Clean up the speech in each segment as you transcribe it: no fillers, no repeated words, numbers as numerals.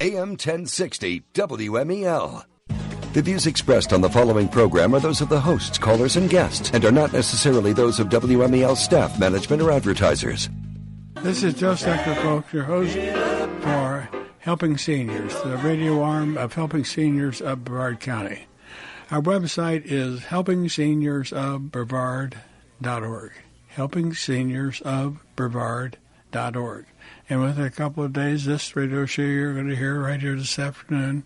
AM 1060 WMEL. The views expressed on the following program are those of the hosts, callers, and guests, and are not necessarily those of WMEL staff, management, or advertisers. This is Joe Steckler, folks, your host for Helping Seniors, the radio arm of Helping Seniors of Brevard County. Our website is helpingseniors.brevard.org. helpingseniors.brevard.org. And within a couple of days, this radio show you're going to hear right here this afternoon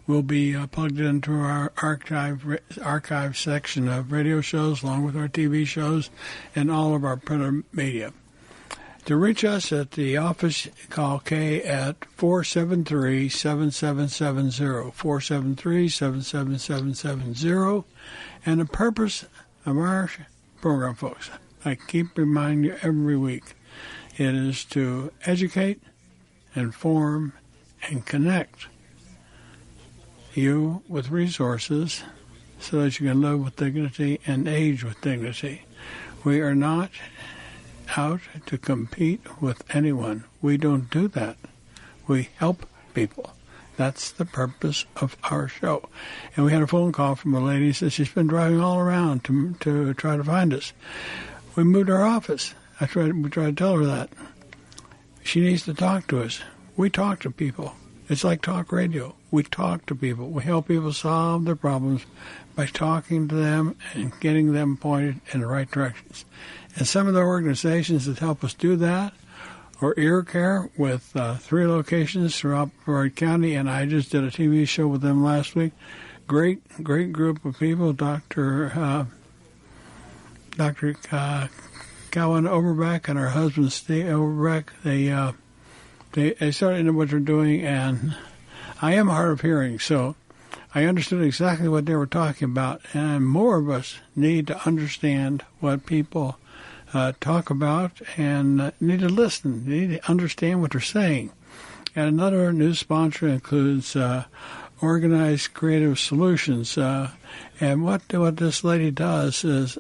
will be plugged into our archive section of radio shows, along with our TV shows and all of our printed media. To reach us at the office, call Kay at 473-7770, 473-77770. And the purpose of our program, folks, I keep reminding you every week, it is to educate, inform, and connect you with resources so that you can live with dignity and age with dignity. We are not out to compete with anyone. We don't do that. We help people. That's the purpose of our show. And we had a phone call from a lady who said she's been driving all around to try to find us. We moved our office. We tried to tell her that. She needs to talk to us. We talk to people. It's like talk radio. We talk to people. We help people solve their problems by talking to them and getting them pointed in the right directions. And some of the organizations that help us do that are Ear Care with 3 locations throughout Brevard County, and I just did a TV show with them last week. Great group of people. Dr. Cowan Overbeck and her husband Steve Overbeck. They started into what they're doing, and I am hard of hearing, so I understood exactly what they were talking about. And more of us need to understand what people talk about and need to listen. They need to understand what they're saying. And another new sponsor includes Organized Creative Solutions. And what this lady does is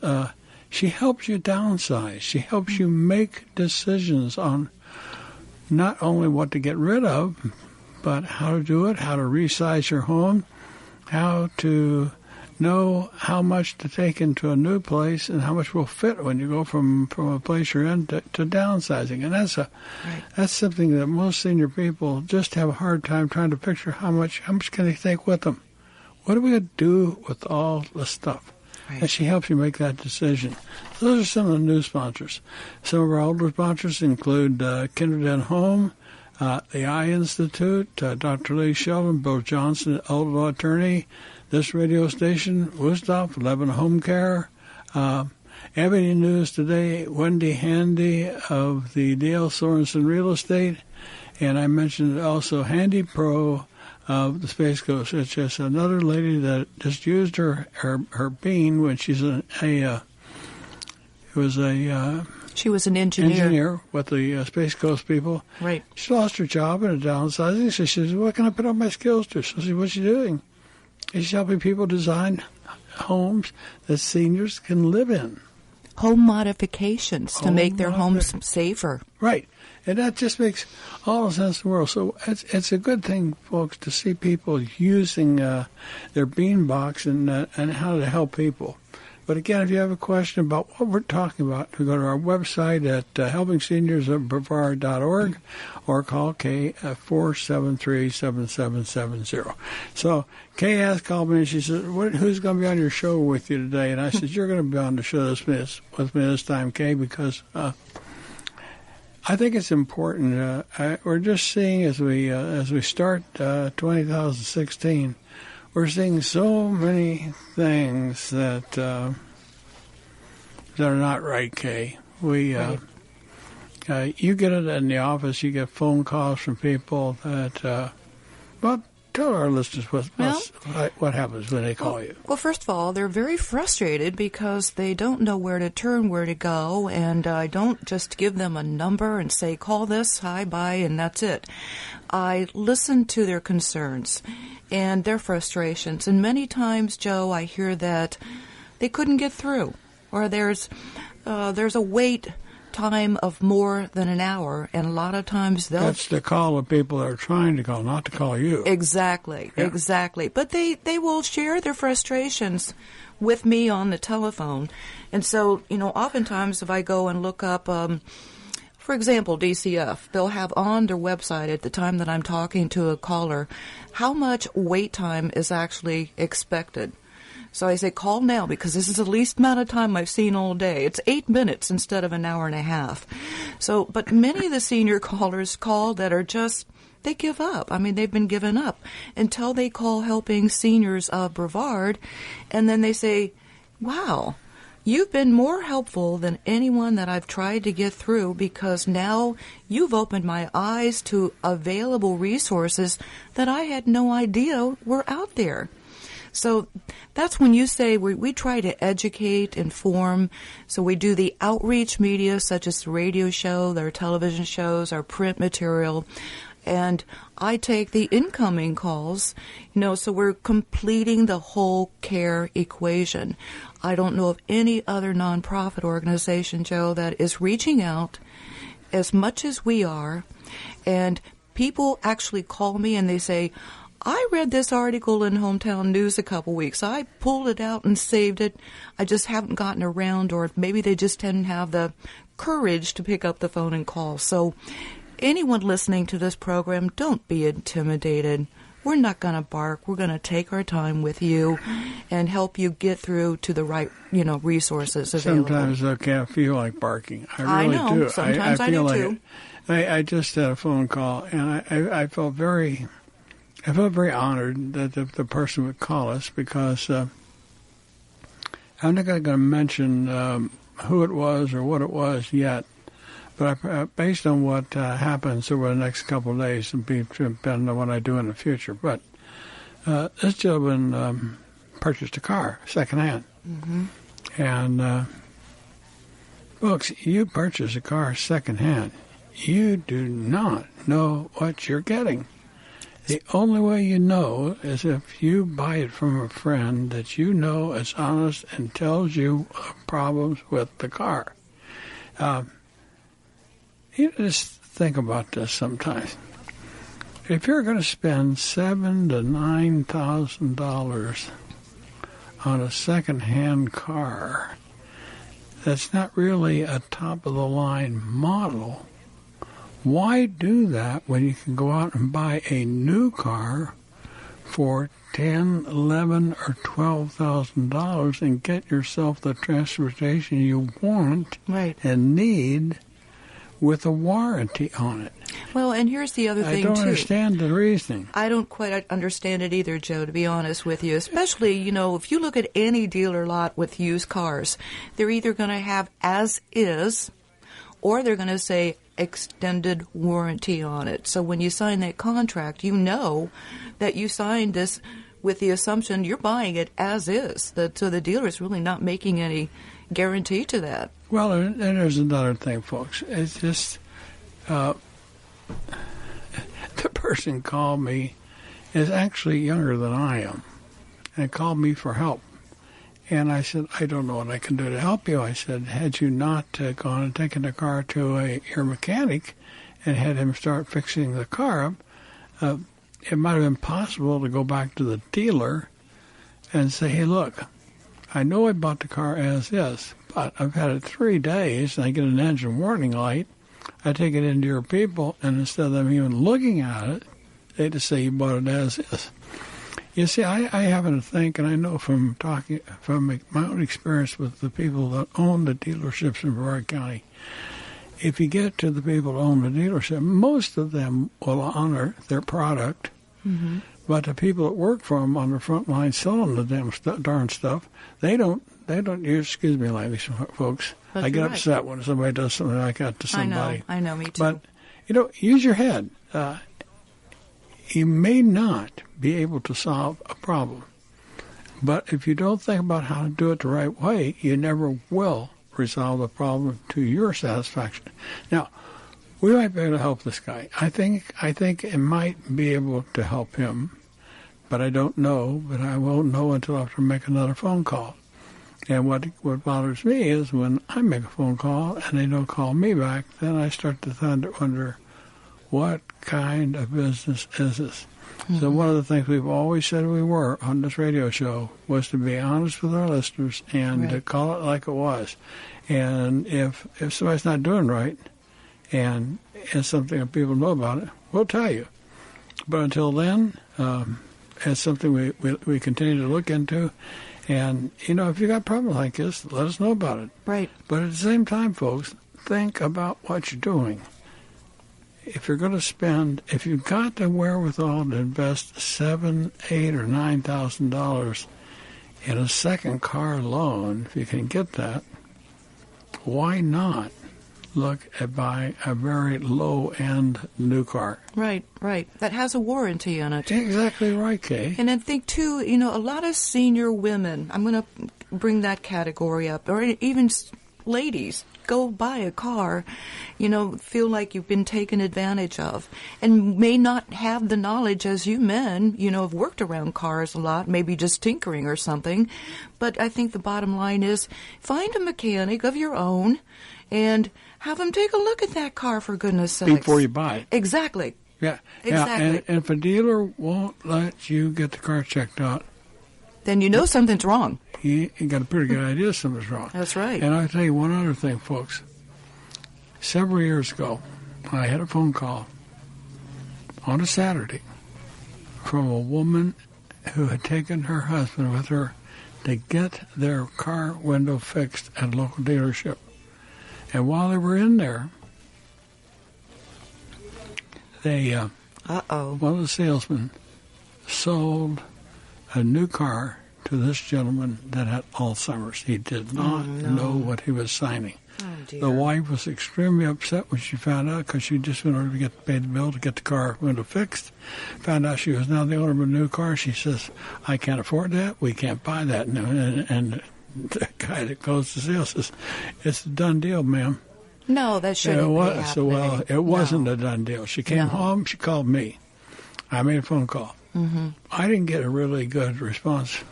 she helps you downsize. She helps you make decisions on not only what to get rid of, but how to do it, how to resize your home, how to know how much to take into a new place and how much will fit when you go from a place you're in to downsizing. And that's something that most senior people just have a hard time trying to picture. How much can they take with them? What are we going to do with all the stuff? Right. And she helps you make that decision. Those are some of the new sponsors. Some of our older sponsors include Kindred and Home, the Eye Institute, Dr. Lee Sheldon, Bill Johnson, Old Law Attorney, this radio station, Woodstock, 11 Home Care, Ebony News Today, Wendy Handy of the Dale Sorensen Real Estate, and I mentioned also Handy Pro of the Space Coast. It's just another lady that just used her bean when she's she was an engineer with the Space Coast people. Right. She lost her job in a downsizing. So she says, what can I put on my skills to? So I said, what's she doing? She's helping people design homes that seniors can live in. Home modifications to make their homes safer. Right. And that just makes all the sense in the world. So it's a good thing, folks, to see people using their bean box and how to help people. But again, if you have a question about what we're talking about, we go to our website at helpingseniors@brevard.org or call Kay at 473-7770. So Kay called me and she said, who's going to be on your show with you today? And I said, you're going to be on the show with me this time, Kay, because I think it's important. We're just seeing as we start 2016, we're seeing so many things that are not right, Kay. Right. You get it in the office. You get phone calls from people that. Well, tell our listeners what happens when they call you. Well, first of all, they're very frustrated because they don't know where to turn, where to go, and I don't just give them a number and say, call this, hi, bye, and that's it. I listen to their concerns and their frustrations, and many times, Joe, I hear that they couldn't get through, or there's a wait time of more than an hour, and a lot of times That's to call the people that are trying to call, not to call you. Exactly. But they will share their frustrations with me on the telephone. And so, oftentimes if I go and look up, for example, DCF, they'll have on their website at the time that I'm talking to a caller how much wait time is actually expected. So I say, call now, because this is the least amount of time I've seen all day. It's 8 minutes instead of an hour and a half. So, but many of the senior callers call that are just, they give up. I mean, they've been given up until they call Helping Seniors of Brevard, and then they say, wow, you've been more helpful than anyone that I've tried to get through, because now you've opened my eyes to available resources that I had no idea were out there. So that's when you say we try to educate, inform. So we do the outreach media, such as the radio show, our television shows, our print material. And I take the incoming calls, so we're completing the whole care equation. I don't know of any other nonprofit organization, Joe, that is reaching out as much as we are. And people actually call me and they say, I read this article in Hometown News a couple weeks. I pulled it out and saved it. I just haven't gotten around, or maybe they just didn't have the courage to pick up the phone and call. So anyone listening to this program, don't be intimidated. We're not going to bark. We're going to take our time with you and help you get through to the right, resources available. Sometimes I can't feel like barking. I really know. do. Sometimes I feel do like too. I just had a phone call, and I felt very honored that the person would call us, because I'm not going to mention who it was or what it was yet, but based on what happens over the next couple of days, and depending on what I do in the future. But this gentleman purchased a car secondhand, and folks, you purchase a car secondhand, you do not know what you're getting. The only way you know is if you buy it from a friend that you know is honest and tells you problems with the car. You just think about this sometimes. If you're going to spend $7,000 to $9,000 on a second-hand car that's not really a top-of-the-line model, why do that when you can go out and buy a new car for $10,000, $11,000, or $12,000 and get yourself the transportation you want and need with a warranty on it? Well, and here's the other thing, too. I don't understand the reasoning. I don't quite understand it either, Joe, to be honest with you. Especially, if you look at any dealer lot with used cars, they're either going to have as is, or they're going to say extended warranty on it. So when you sign that contract, you know that you signed this with the assumption you're buying it as is. So the dealer is really not making any guarantee to that. Well, and there's another thing, folks. It's just the person called me is actually younger than I am and called me for help. And I said, I don't know what I can do to help you. I said, had you not gone and taken the car to your mechanic and had him start fixing the car up, it might have been possible to go back to the dealer and say, hey, look, I know I bought the car as is, but I've had it 3 days and I get an engine warning light. I take it into your people, and instead of them even looking at it, they just say you bought it as is. You see, I happen to think, and I know from my own experience with the people that own the dealerships in Brevard County, if you get to the people that own the dealership, most of them will honor their product, but the people that work for them on the front line selling the darn stuff, they don't use, excuse me, language, folks. That's I get right. upset when somebody does something like that to somebody. I know, me too. But, use your head. You may not be able to solve a problem, but if you don't think about how to do it the right way, you never will resolve the problem to your satisfaction. Now, we might be able to help this guy. I think it might be able to help him, but I don't know. But I won't know until after I make another phone call. And what bothers me is when I make a phone call and they don't call me back, then I start to wonder, what kind of business is this? Mm-hmm. So one of the things we've always said we were on this radio show was to be honest with our listeners and to call it like it was. And if somebody's not doing right and it's something that people know about it, we'll tell you. But until then, it's something we continue to look into. And, if you got problems like this, let us know about it. Right. But at the same time, folks, think about what you're doing. If you're going to spend, if you've got the wherewithal to invest $7,000, $8,000, or $9,000 in a second car loan, if you can get that, why not look at buying a very low-end new car? Right. That has a warranty on it. Exactly right, Kay. And I think, too, a lot of senior women, I'm going to bring that category up, or even ladies, go buy a car, feel like you've been taken advantage of, and may not have the knowledge as you men, have worked around cars a lot, maybe just tinkering or something. But I think the bottom line is find a mechanic of your own and have them take a look at that car, for goodness sakes. Before you buy it. Exactly. Yeah. Exactly. And if a dealer won't let you get the car checked out, then you know something's wrong. You got a pretty good idea something's wrong. That's right. And I'll tell you one other thing, folks. Several years ago, I had a phone call on a Saturday from a woman who had taken her husband with her to get their car window fixed at a local dealership. And while they were in there, one of the salesmen sold a new car to this gentleman that had Alzheimer's. He did not know what he was signing. Oh, dear. The wife was extremely upset when she found out, because she just went over to pay the bill to get the car window fixed. Found out she was now the owner of a new car. She says, I can't afford that. We can't buy that. And the guy that closed the sale says, it's a done deal, ma'am. No, that shouldn't be happening. So, well, it wasn't a done deal. She came home. She called me. I made a phone call. Mm-hmm. I didn't get a really good response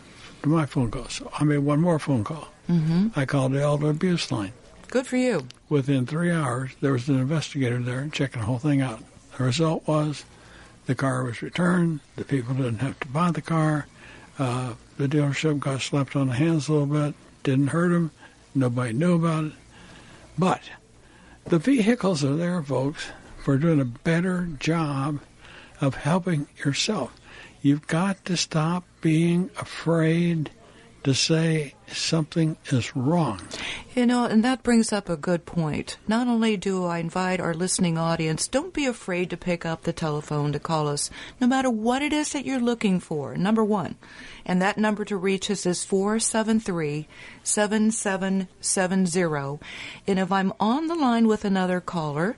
to my phone call, so I made one more phone call. Mm-hmm. I called the elder abuse line. Good for you. Within 3 hours, there was an investigator there checking the whole thing out. The result was the car was returned. The people didn't have to buy the car. The dealership got slapped on the hands a little bit. Didn't hurt them. Nobody knew about it. But the vehicles are there, folks, for doing a better job of helping yourself. You've got to stop being afraid to say something is wrong. And that brings up a good point. Not only do I invite our listening audience, don't be afraid to pick up the telephone to call us, no matter what it is that you're looking for, number one. And that number to reach us is 473-7770. And if I'm on the line with another caller,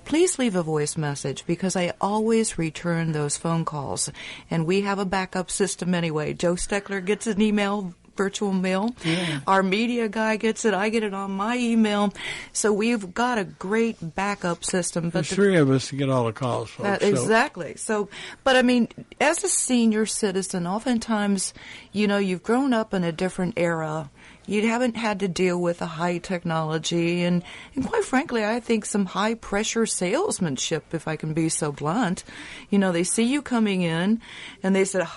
please leave a voice message, because I always return those phone calls. And we have a backup system anyway. Joe Steckler gets an email, virtual mail. Yeah. Our media guy gets it. I get it on my email. So we've got a great backup system. But There's three of us to get all the calls, folks. Exactly. So, but I mean, as a senior citizen, oftentimes, you've grown up in a different era. You haven't had to deal with a high technology and quite frankly, I think some high pressure salesmanship, if I can be so blunt. They see you coming in and they said,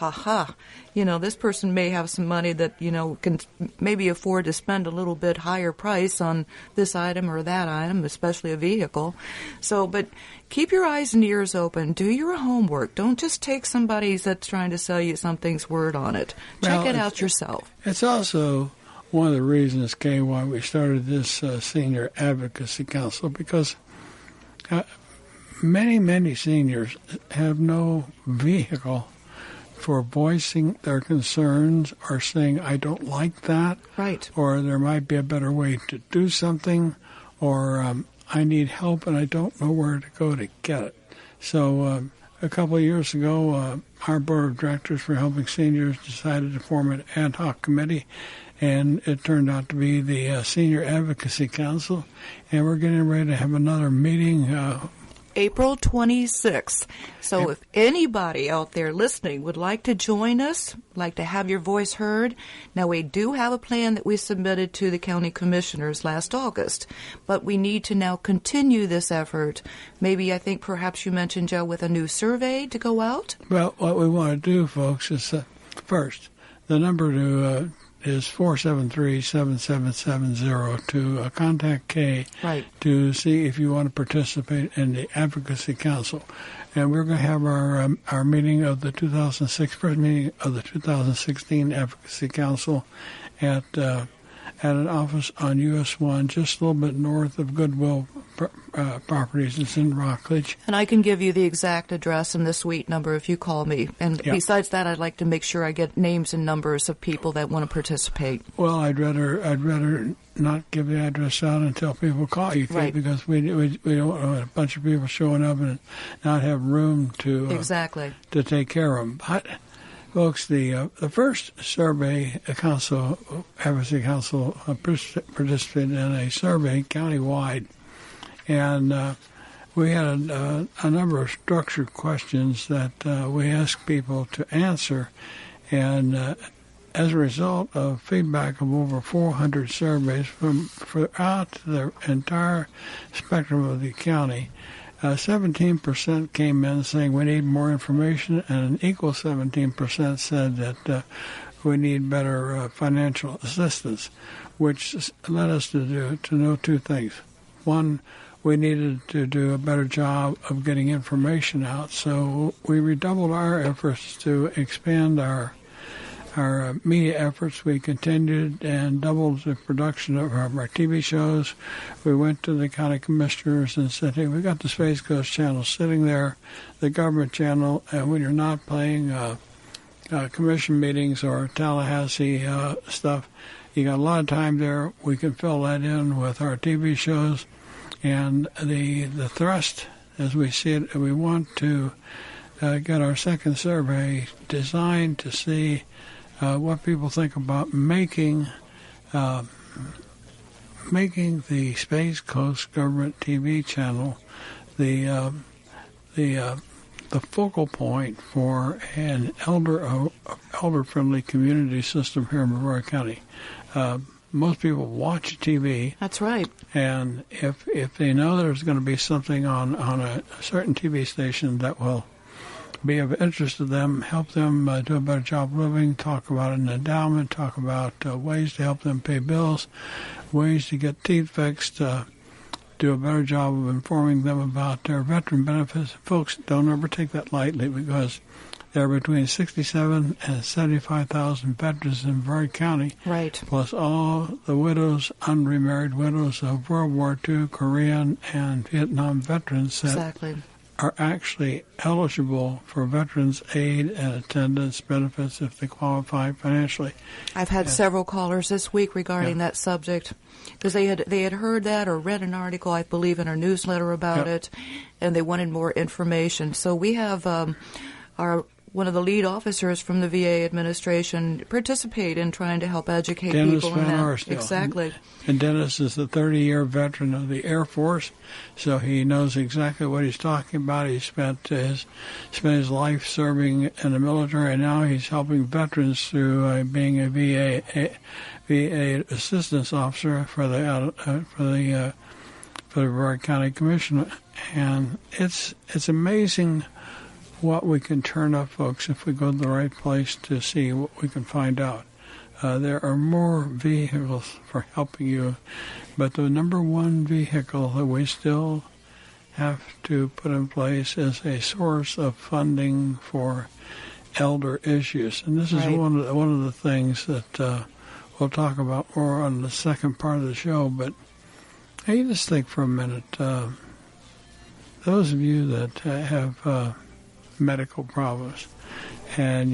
this person may have some money that, can maybe afford to spend a little bit higher price on this item or that item, especially a vehicle. So, but keep your eyes and ears open. Do your homework. Don't just take somebody that's trying to sell you something's word on it. Check it out yourself. It's also one of the reasons, Kay, why we started this Senior Advocacy Council, because many seniors have no vehicle for voicing their concerns or saying, I don't like that. Right. Or there might be a better way to do something, or I need help and I don't know where to go to get it. So a couple of years ago, our board of directors for helping seniors decided to form an ad hoc committee, and it turned out to be the Senior Advocacy Council, and we're getting ready to have another meeting April 26th. So if anybody out there listening would like to join us, like to have your voice heard, now we do have a plan that we submitted to the county commissioners last August, but we need to now continue this effort. Maybe, I think perhaps you mentioned, Joe, with a new survey to go out? Well, what we want to do, folks, is first, the number to is 473-7770 to contact Kay to see if you want to participate in the Advocacy Council. And we're going to have our meeting of the first meeting of the 2016 Advocacy Council at an office on US 1, just a little bit north of Goodwill Properties. It's in Rockledge. And I can give you the exact address and the suite number if you call me. And besides that, I'd like to make sure I get names and numbers of people that want to participate. Well, I'd rather not give the address out until people call you, Kate, because we don't want a bunch of people showing up and not have room to to take care of them. But, folks, the first survey Advocacy Council participated in a survey countywide, and we had a number of structured questions that we asked people to answer, and as a result of feedback of over 400 surveys from throughout the entire spectrum of the county, 17% came in saying we need more information, and an equal 17% said that we need better financial assistance, which led us to know two things. One, we needed to do a better job of getting information out, so we redoubled our efforts to expand our media efforts. We continued and doubled the production of our TV shows. We went to the county commissioners and said, hey, we got the Space Coast channel sitting there, the government channel, and when you're not playing commission meetings or Tallahassee stuff, you got a lot of time there. We can fill that in with our TV shows. And the thrust, as we see it, we want to get our second survey designed to see what people think about making the Space Coast Government TV channel the focal point for an elder-friendly community system here in Brevard County. Most people watch TV. That's right. And if they know there's going to be something on a certain TV station that will be of interest to them, help them do a better job living, talk about an endowment, talk about ways to help them pay bills, ways to get teeth fixed, do a better job of informing them about their veteran benefits. Folks, don't ever take that lightly, because there are between 67 and 75,000 veterans in Brevard County, plus all the widows, unremarried widows of World War II, Korean, and Vietnam veterans that are actually eligible for veterans aid and attendance benefits if they qualify financially. I've had several callers this week regarding that subject, because they had heard that or read an article, I believe, in our newsletter about it, and they wanted more information. So we have one of the lead officers from the VA administration participate in trying to help educate people on that. Exactly. And Dennis is a 30-year veteran of the Air Force, so he knows exactly what he's talking about. He spent his life serving in the military, and now he's helping veterans through being a VA assistance officer for the Brevard County Commission. And it's amazing what we can turn up, folks, if we go to the right place to see what we can find out. There are more vehicles for helping you, but the number one vehicle that we still have to put in place is a source of funding for elder issues. And this is one of the things that we'll talk about more on the second part of the show. But hey, just think for a minute. Those of you that have medical problems, and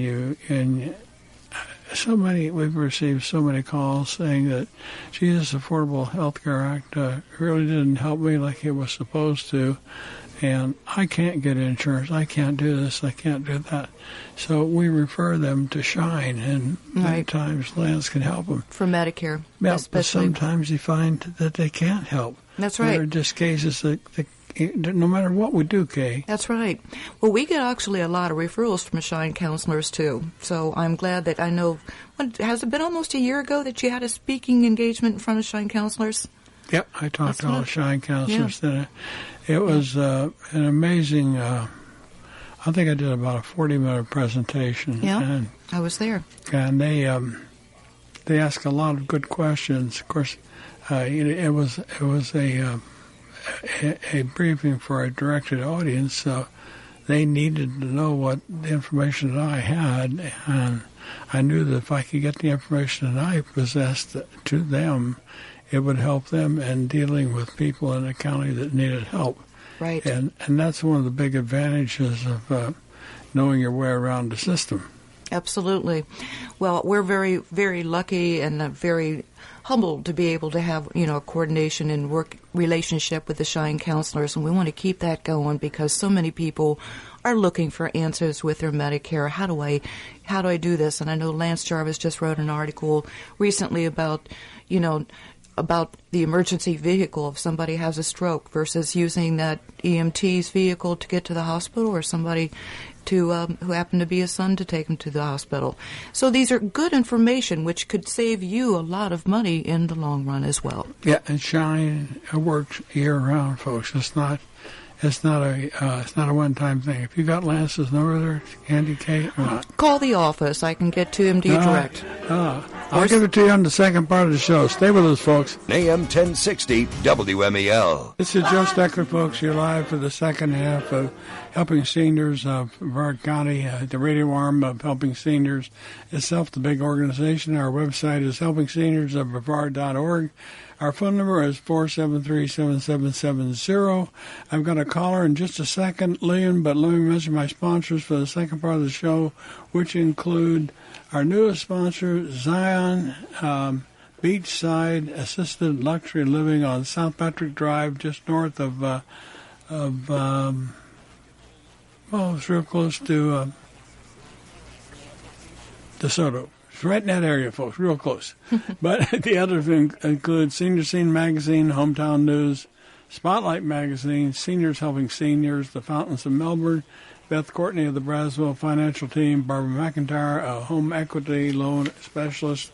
we've received so many calls saying that, gee, this Affordable Health Care Act really didn't help me like it was supposed to, and I can't get insurance, I can't do this, I can't do that. So we refer them to Shine, and many times Lance can help them. For Medicare, especially. But sometimes you find that they can't help. That's right. There are just cases that no matter what we do, Kay. That's right. Well, we get actually a lot of referrals from Shine counselors, too. So I'm glad that I know, has it been almost a year ago that you had a speaking engagement in front of Shine counselors? Yep, I talked to all the Shine counselors. Yeah. It was an amazing, I think I did about a 40-minute presentation. Yeah, and I was there. And they asked a lot of good questions. Of course, it was a briefing for a directed audience, so they needed to know what the information that I had, and I knew that if I could get the information that I possessed to them, it would help them in dealing with people in the county that needed help. Right. And that's one of the big advantages of knowing your way around the system. Absolutely. Well, we're very, very lucky and very humbled to be able to have, a coordination and work relationship with the Shine counselors, and we want to keep that going because so many people are looking for answers with their Medicare. How do I do this? And I know Lance Jarvis just wrote an article recently about the emergency vehicle if somebody has a stroke versus using that EMT's vehicle to get to the hospital, or somebody who happened to be a son to take him to the hospital. So these are good information which could save you a lot of money in the long run as well. Yeah, and Shine works year round, folks. It's not a one-time thing. If you got Lance's number there, Andy K, or not? Call the office. I can get to him direct. I'll give it to you on the second part of the show. Stay with us, folks. AM 1060 WMEL. This is Joe Steckler, folks. You're live for the second half of Helping Seniors of Brevard County, the radio arm of Helping Seniors itself, the big organization. Our website is helpingseniors.brevard.org. Our phone number is 473-7770. I've got a caller in just a second, Lillian, but let me mention my sponsors for the second part of the show, which include our newest sponsor, Zion Beachside Assisted Luxury Living on South Patrick Drive, just north of it's real close to DeSoto. It's right in that area, folks, real close. But the others include Senior Scene Magazine, Hometown News, Spotlight Magazine, Seniors Helping Seniors, The Fountains of Melbourne, Beth Courtney of the Braswell Financial Team, Barbara McIntyre, a home equity loan specialist,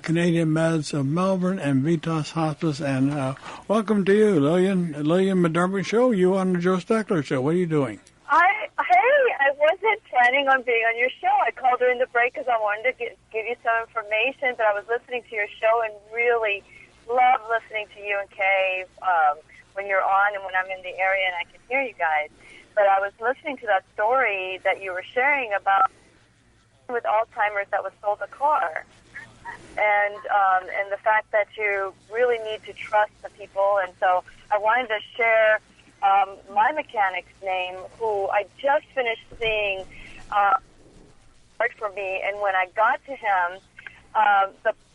Canadian Meds of Melbourne, and Vitas Hospice. And welcome to you, Lillian McDermott Show. You on the Joe Steckler Show. What are you doing? I wasn't planning on being on your show. I called during the break because I wanted to give you some information, but I was listening to your show and really love listening to you and Kay when you're on and when I'm in the area and I can hear you guys. But I was listening to that story that you were sharing about with Alzheimer's that was sold a car. And the fact that you really need to trust the people. And so I wanted to share my mechanic's name, who I just finished seeing worked for me. And when I got to him,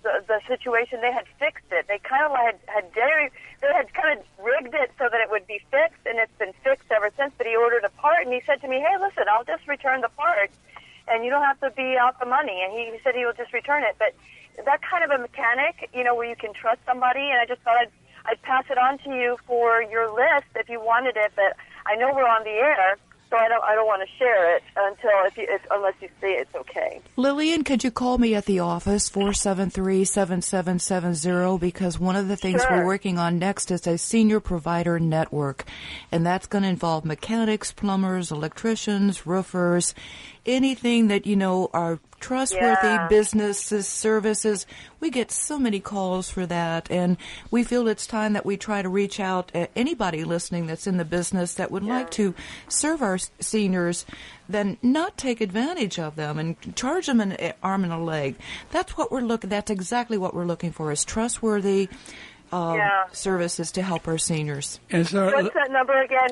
the situation, they had fixed it. They kind of had kind of rigged it so that it would be fixed, and it's been fixed ever since. But he ordered a part, and he said to me, "Hey, listen, I'll just return the part, and you don't have to be out the money." And he said he will just return it. But that kind of a mechanic, where you can trust somebody, and I just thought I'd pass it on to you for your list if you wanted it. But I know we're on the air, so I don't want to share it unless you say it's okay. Lillian, could you call me at the office, 473-7770, because one of the things we're working on next is a senior provider network, and that's going to involve mechanics, plumbers, electricians, roofers, anything that are trustworthy businesses, services. We get so many calls for that, and we feel it's time that we try to reach out to anybody listening that's in the business that would like to serve our seniors, then not take advantage of them and charge them an arm and a leg. That's what we're looking. That's exactly what we're looking for: is trustworthy services to help our seniors. What's that number again?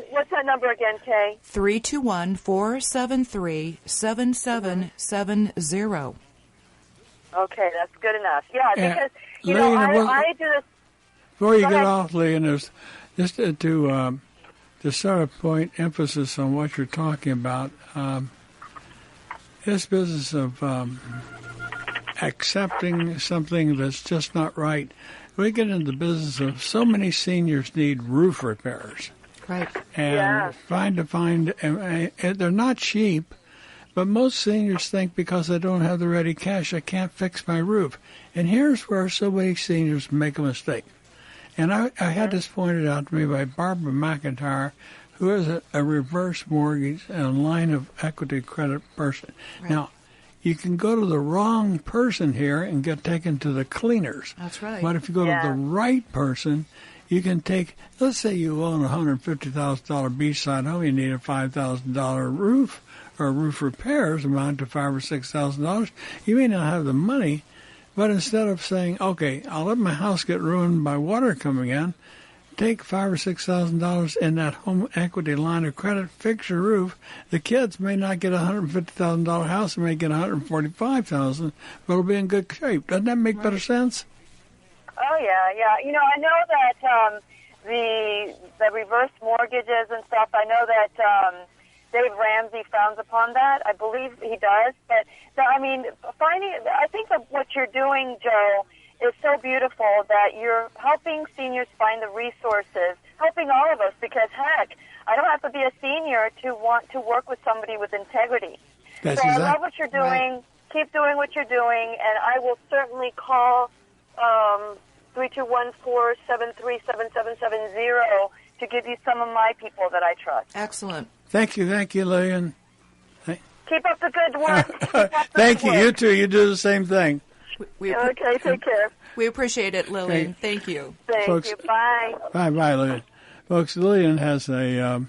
Kay? 321-473-7770. Okay, that's good enough. Yeah, because Lillian, I do this. Before you get off, Lillian, there's just to sort of point emphasis on what you're talking about. This business of accepting something that's just not right. We get into the business of so many seniors need roof repairs. Right. And they're not cheap, but most seniors think because I don't have the ready cash, I can't fix my roof. And here's where so many seniors make a mistake. And I had this pointed out to me by Barbara McIntyre, who is a reverse mortgage and line of equity credit person. Right. Now, you can go to the wrong person here and get taken to the cleaners. That's right. But if you go to the right person, you can take, let's say you own a $150,000 beachside home, you need a $5,000 roof or roof repairs amount to $5,000 or $6,000. You may not have the money, but instead of saying, okay, I'll let my house get ruined by water coming in, take $5,000 or $6,000 in that home equity line of credit, fix your roof. The kids may not get a $150,000 house, they may get $145,000, but it'll be in good shape. Doesn't that make better sense? Oh, yeah. You know, I know that the reverse mortgages and stuff, I know that Dave Ramsey frowns upon that. I believe he does. But, I mean, I think that what you're doing, Joe, is so beautiful that you're helping seniors find the resources, helping all of us, because, heck, I don't have to be a senior to want to work with somebody with integrity. That's I love what you're doing. Right. Keep doing what you're doing, and I will certainly call 321-473-7770 to give you some of my people that I trust. Excellent. Thank you, Lillian. Keep up the good work. Thank you. You too. You do the same thing. Okay, take care. We appreciate it, Lillian. Okay. Thank you. Thank you. Bye. Bye, Lillian. Folks, Lillian has a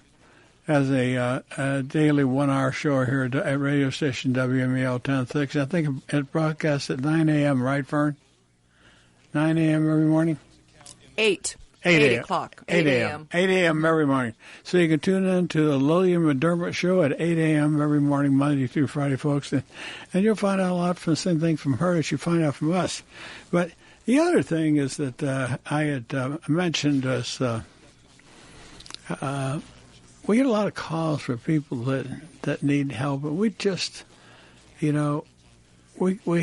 daily 1 hour show here at radio station WMEL 10.6. I think it broadcasts at 9 a.m., right, Fern? 9 a.m. every morning? 8 o'clock. 8 a.m. 8 a.m. every morning. So you can tune in to the Lillian McDermott Show at 8 a.m. every morning, Monday through Friday, folks. And you'll find out a lot from the same thing from her as you find out from us. But the other thing is that I had mentioned this. We get a lot of calls for people that need help, but we just, we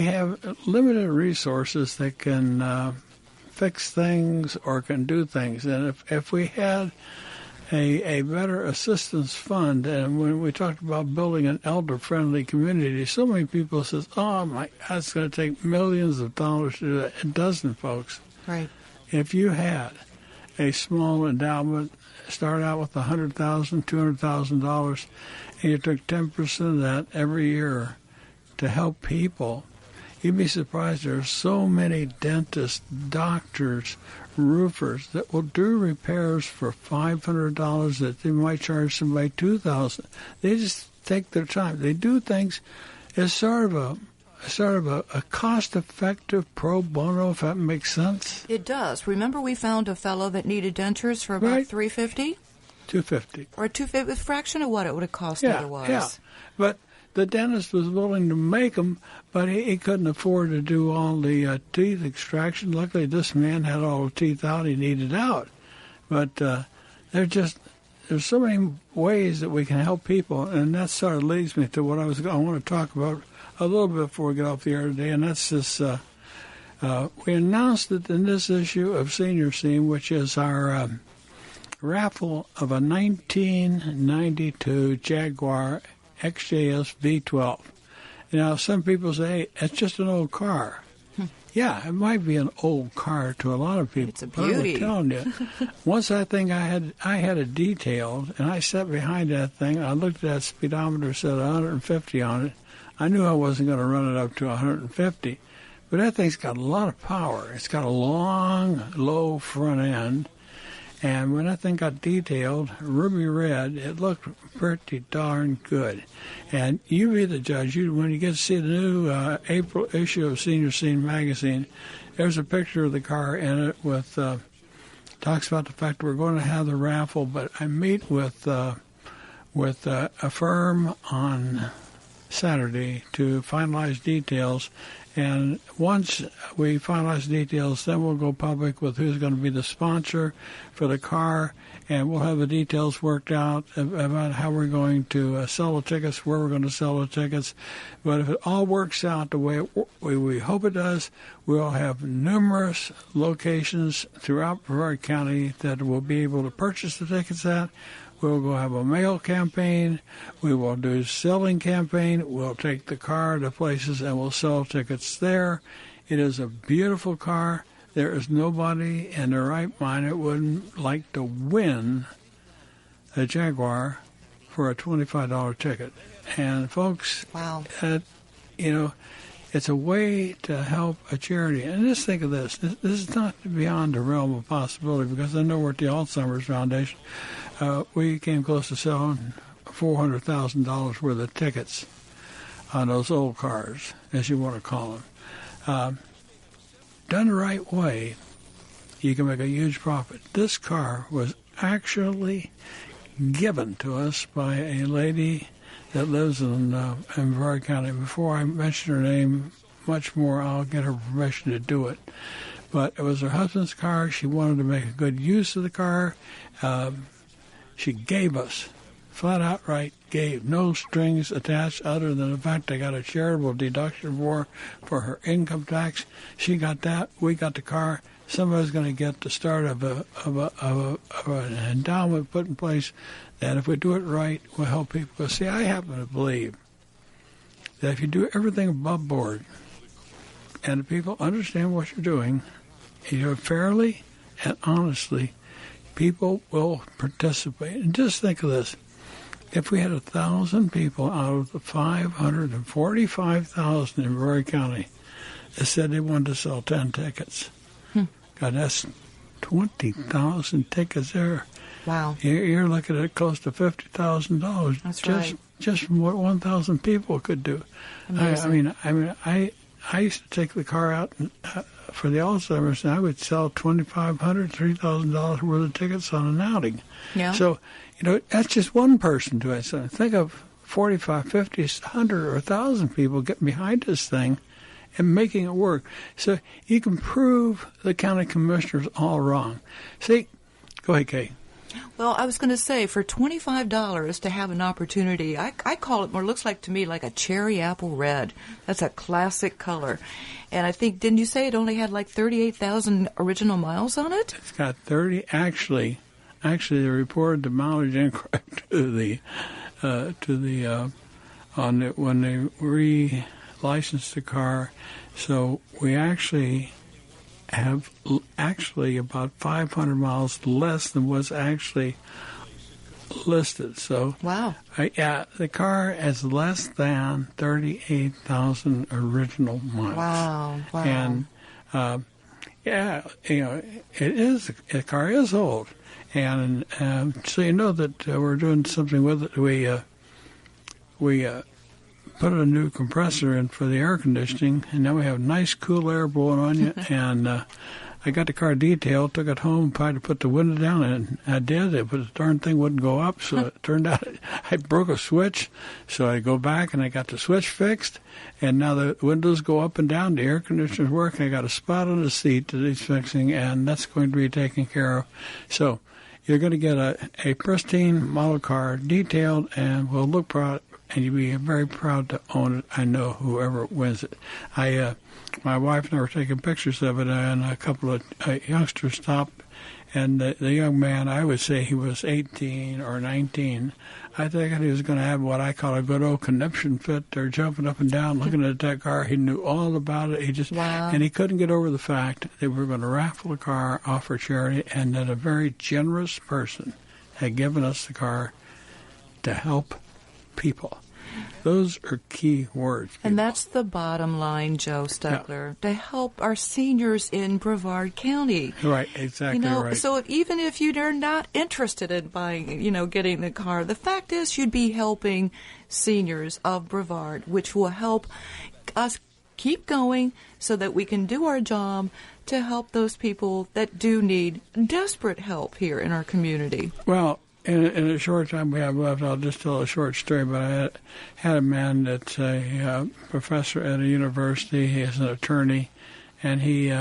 have limited resources that can fix things or can do things. And if we had a better assistance fund, and when we talked about building an elder-friendly community, so many people says, oh, my God, it's going to take millions of dollars to do that. It doesn't, folks. Right. If you had a small endowment, start out with $100,000, $200,000, and you took 10% of that every year to help people, you'd be surprised there are so many dentists, doctors, roofers that will do repairs for $500 that they might charge somebody $2,000. They just take their time. They do things as sort of a cost-effective pro bono, if that makes sense. It does. Remember, we found a fellow that needed dentures for about $350, $250, or $250, a fraction of what it would have cost otherwise. Yeah, but the dentist was willing to make them, but he couldn't afford to do all the teeth extraction. Luckily, this man had all the teeth out he needed out. But there's so many ways that we can help people, and that sort of leads me to what I want to talk about a little bit before we get off the air today, and that's this. We announced it in this issue of Senior Scene, which is our raffle of a 1992 Jaguar XJS V12. Now, some people say, hey, it's just an old car. Yeah, it might be an old car to a lot of people. It's a beauty. But I'm telling you, once that thing I had it detailed, and I sat behind that thing, I looked at that speedometer, said 150 on it. I knew I wasn't going to run it up to 150, but that thing's got a lot of power. It's got a long, low front end, and when that thing got detailed, ruby red, it looked pretty darn good. And you be the judge. When you get to see the new April issue of Senior Scene magazine, there's a picture of the car in it with talks about the fact that we're going to have the raffle. But I meet with a firm on Saturday to finalize details. And once we finalize details, then we'll go public with who's going to be the sponsor for the car, and we'll have the details worked out about how we're going to sell the tickets, where we're going to sell the tickets. But if it all works out the way we hope it does, we'll have numerous locations throughout Brevard County that we'll be able to purchase the tickets at. We'll go have a mail campaign. We will do a selling campaign. We'll take the car to places and we'll sell tickets there. It is a beautiful car. There is nobody in their right mind that wouldn't like to win a Jaguar for a $25 ticket. And folks, wow, it's a way to help a charity. And just think of this. This is not beyond the realm of possibility, because I know we're at the Alzheimer's Foundation. We came close to selling $400,000 worth of tickets on those old cars, as you want to call them. Done the right way, you can make a huge profit. This car was actually given to us by a lady that lives in Brevard County. Before I mention her name much more, I'll get her permission to do it. But it was her husband's car. She wanted to make a good use of the car. She gave us, flat out right, gave no strings attached other than the fact I got a charitable deduction for her income tax. She got that. We got the car. Somebody's going to get the start of an endowment put in place that, if we do it right, will help people. Because, see, I happen to believe that if you do everything above board and the people understand what you're doing, you do it fairly and honestly, people will participate. And just think of this. If we had 1,000 people out of the 545,000 in Brevard County that said they wanted to sell 10 tickets, God, that's 20,000 tickets there. Wow. You're looking at close to $50,000. That's right. Just from what 1,000 people could do. I used to take the car out for the Alzheimer's, and I would sell $2,500, $3,000 worth of tickets on an outing. Yeah. So, that's just one person doing it. So think of 45, 50, 100, or 1,000 people getting behind this thing and making it work. So you can prove the county commissioners all wrong. See, go ahead, Kay. Well, I was going to say, for $25 to have an opportunity, I call it more, looks like to me like a cherry apple red. That's a classic color. And I think, didn't you say it only had like 38,000 original miles on it? It's got 30. Actually, they reported the mileage incorrect when they re-licensed the car. So we actually have about 500 miles less than what's actually listed. So, wow. The car has less than 38,000 original miles. Wow. And the car is old, and so that we're doing something with it. We put a new compressor in for the air conditioning, and now we have nice cool air blowing on you. And I got the car detailed, took it home, tried to put the window down, and I did. But the darn thing wouldn't go up, so it turned out I broke a switch. So I go back and I got the switch fixed, and now the windows go up and down. The air conditioner's working. I got a spot on the seat that he's fixing, and that's going to be taken care of. So you're going to get a pristine model car, detailed, and will look proud. And you'll be very proud to own it. I know whoever wins it. My wife and I were taking pictures of it, and a couple of youngsters stopped. And the young man, I would say he was 18 or 19. I think he was going to have what I call a good old conniption fit. They're jumping up and down, looking at that car. He knew all about it. And he couldn't get over the fact that we were going to raffle the car off for charity, and that a very generous person had given us the car to help people. Those are key words. People. And that's the bottom line, Joe Steckler, to help our seniors in Brevard County. Right, exactly right. So even if you're not interested in buying, getting the car, the fact is you'd be helping seniors of Brevard, which will help us keep going so that we can do our job to help those people that do need desperate help here in our community. Well, in a short time we have left, I'll just tell a short story. But I had a man that's a professor at a university. He is an attorney, and he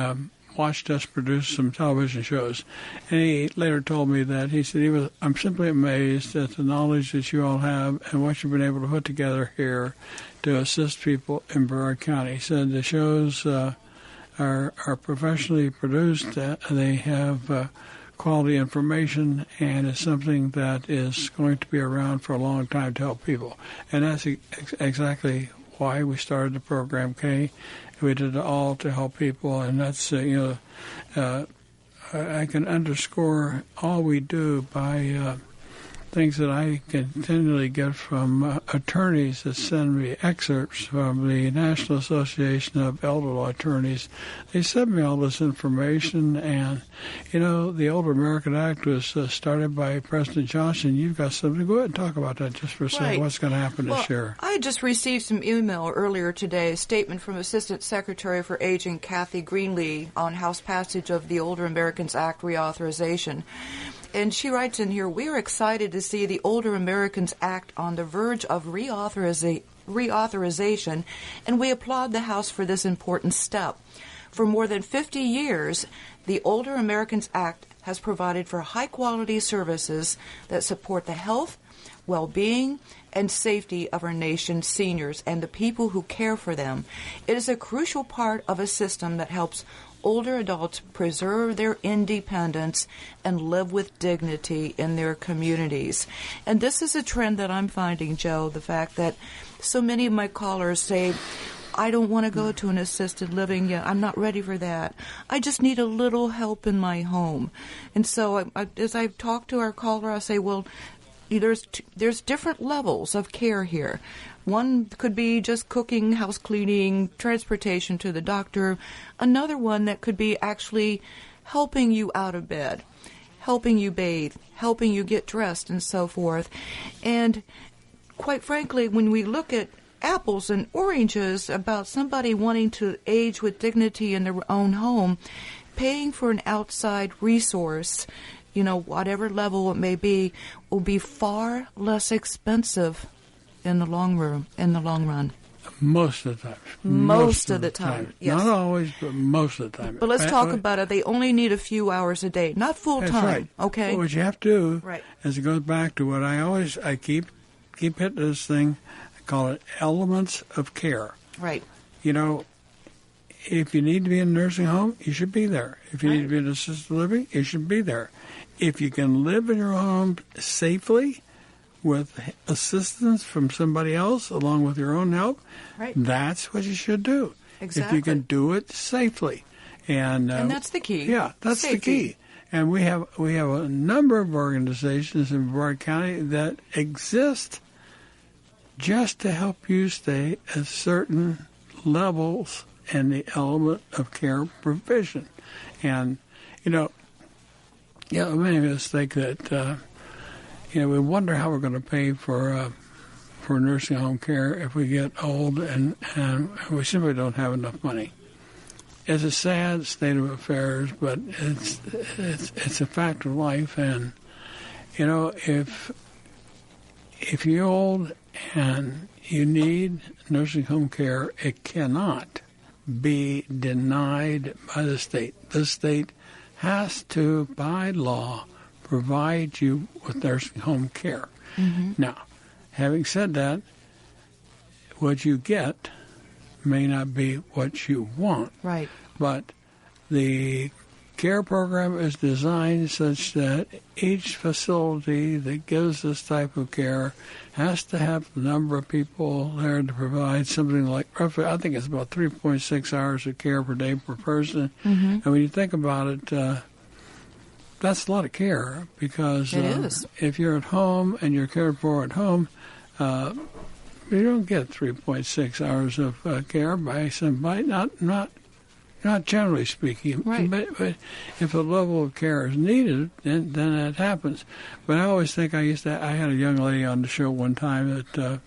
watched us produce some television shows. And he later told me that he said, I'm simply amazed at the knowledge that you all have and what you've been able to put together here to assist people in Brevard County. He said the shows are professionally produced. They have quality information, and it's something that is going to be around for a long time to help people. And that's exactly why we started the program, Kay. We did it all to help people, and that's, I can underscore all we do by things that I continually get from attorneys that send me excerpts from the National Association of Elder Law Attorneys. They send me all this information, and, the Older American Act was started by President Johnson. You've got something. Go ahead and talk about that just for a second. What's going to happen this year? I just received some email earlier today, a statement from Assistant Secretary for Aging Kathy Greenlee on House passage of the Older Americans Act reauthorization. And she writes in here, we are excited to see the Older Americans Act on the verge of reauthorization, and we applaud the House for this important step. For more than 50 years, the Older Americans Act has provided for high-quality services that support the health, well-being, and safety of our nation's seniors and the people who care for them. It is a crucial part of a system that helps older adults preserve their independence and live with dignity in their communities. And this is a trend that I'm finding, Joe, the fact that so many of my callers say, I don't want to go to an assisted living yet. I'm not ready for that. I just need a little help in my home. And so as I talk to our caller, I say, well, there's different levels of care here. One could be just cooking, house cleaning, transportation to the doctor. Another one that could be actually helping you out of bed, helping you bathe, helping you get dressed, and so forth. And quite frankly, when we look at apples and oranges about somebody wanting to age with dignity in their own home, paying for an outside resource, whatever level it may be, will be far less expensive in the long run. Most of the time. Most of the time. Yes. Not always, but most of the time. But let's talk about it. They only need a few hours a day, not full time. That's right. Okay. Well, what you have to do is it goes back to what I keep hitting this thing. I call it elements of care. Right. If you need to be in a nursing home, you should be there. If you need to be in assisted living, you should be there. If you can live in your home safely, with assistance from somebody else along with your own help, that's what you should do. Exactly. If you can do it safely. And that's the key. Yeah, that's Safety. the key. And we have a number of organizations in Brevard County that exist just to help you stay at certain levels in the element of care provision. And, many of us think that we wonder how we're going to pay for nursing home care if we get old, and we simply don't have enough money. It's a sad state of affairs, but it's a fact of life. And if you're old and you need nursing home care, it cannot be denied by the state. The state has to, by law, provide you with nursing home care. Mm-hmm. Now, having said that, what you get may not be what you want. Right. But the care program is designed such that each facility that gives this type of care has to have the number of people there to provide something like roughly, I think it's about 3.6 hours of care per day per person. Mm-hmm. And when you think about it, that's a lot of care, because if you're at home and you're cared for at home, you don't get 3.6 hours of care by somebody, not generally speaking. Right. But if a level of care is needed, then that happens. But I always think I had a young lady on the show one time that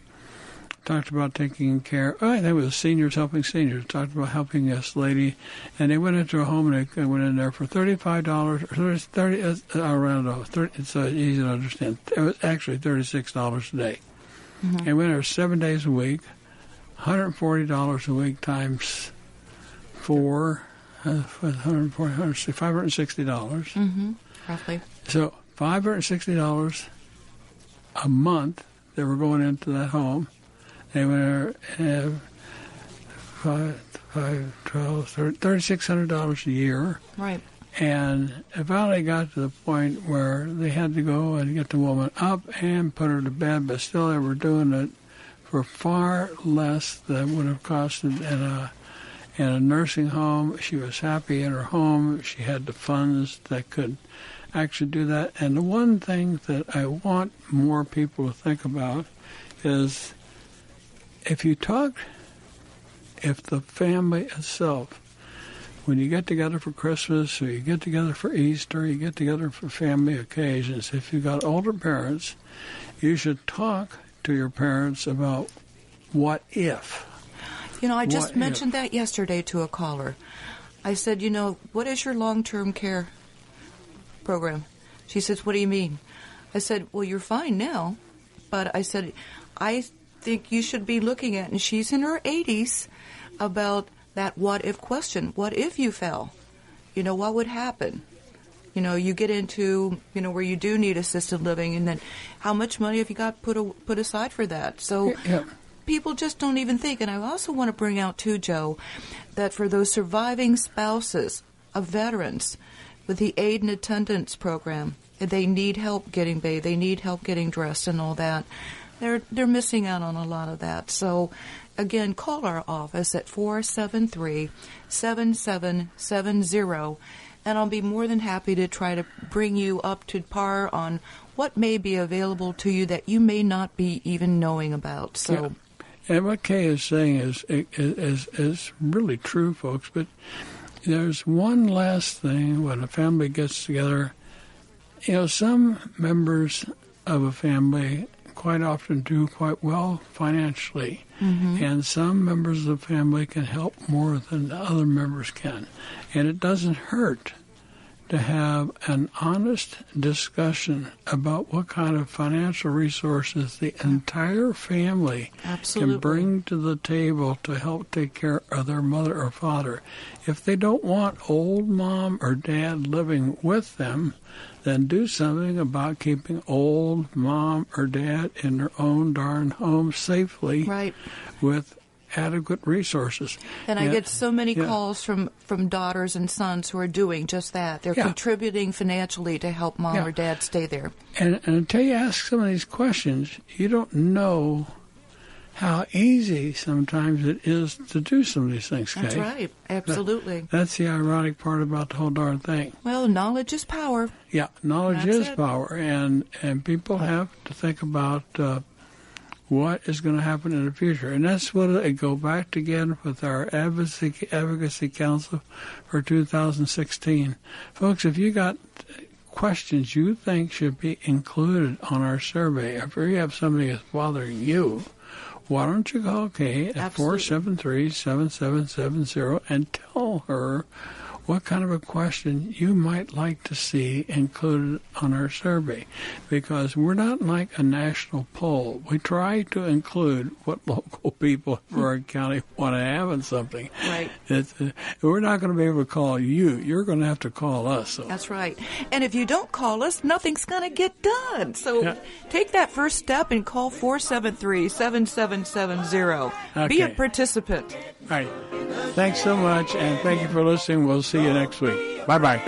talked about taking care. I think it was Seniors Helping Seniors. Talked about helping this lady, and they went into a home and they went in there for $35 or 30 around. It's easy to understand. It was actually $36 a day. Mm-hmm. And went there 7 days a week, $140 a week times 4, $560. Mm-hmm. Roughly. So $560 a month. They were going into that home. They were $3,600 a year. Right. And it finally got to the point where they had to go and get the woman up and put her to bed, but still they were doing it for far less than would have costed in a nursing home. She was happy in her home. She had the funds that could actually do that. And the one thing that I want more people to think about is if the family itself, when you get together for Christmas or you get together for Easter, you get together for family occasions, if you've got older parents, you should talk to your parents about what if. I just mentioned that yesterday to a caller. I said, what is your long-term care program? She says, what do you mean? I said, well, you're fine now. But I said, I think you should be looking at, and she's in her 80s, about that what if question. What if you fell? What would happen? You get into, where you do need assisted living, and then how much money have you got put aside for that? So people just don't even think. And I also want to bring out, too, Joe, that for those surviving spouses of veterans with the aid and attendance program, they need help getting bathed, they need help getting dressed and all that. They're missing out on a lot of that. So, again, call our office at 473-7770, and I'll be more than happy to try to bring you up to par on what may be available to you that you may not be even knowing about. So, yeah. And what Kay is saying is really true, folks. But there's one last thing when a family gets together. Some members of a family quite often do quite well financially, and some members of the family can help more than other members can. And it doesn't hurt to have an honest discussion about what kind of financial resources the entire family can bring to the table to help take care of their mother or father. If they don't want old mom or dad living with them, then do something about keeping old mom or dad in their own darn home safely, right, with adequate resources. And I get so many calls from daughters and sons who are doing just that. They're contributing financially to help mom or dad stay there. And until you ask some of these questions, you don't know how easy sometimes it is to do some of these things, Kay. That's right. Absolutely. That's the ironic part about the whole darn thing. Well, knowledge is power. Yeah, knowledge is power. And people have to think about what is going to happen in the future. And that's what I go back again with our Advocacy Council for 2016. Folks, if you got questions you think should be included on our survey, if you have somebody that's bothering you, why don't you call Kay at 473-7770 and tell her what kind of a question you might like to see included on our survey. Because we're not like a national poll. We try to include what local people in Brevard County want to have in something. Right. We're not going to be able to call you. You're going to have to call us. So. That's right. And if you don't call us, nothing's going to get done. So take that first step and call 473-7770. Okay. Be a participant. All right. Thanks so much, and thank you for listening. We'll see you next week. Bye-bye.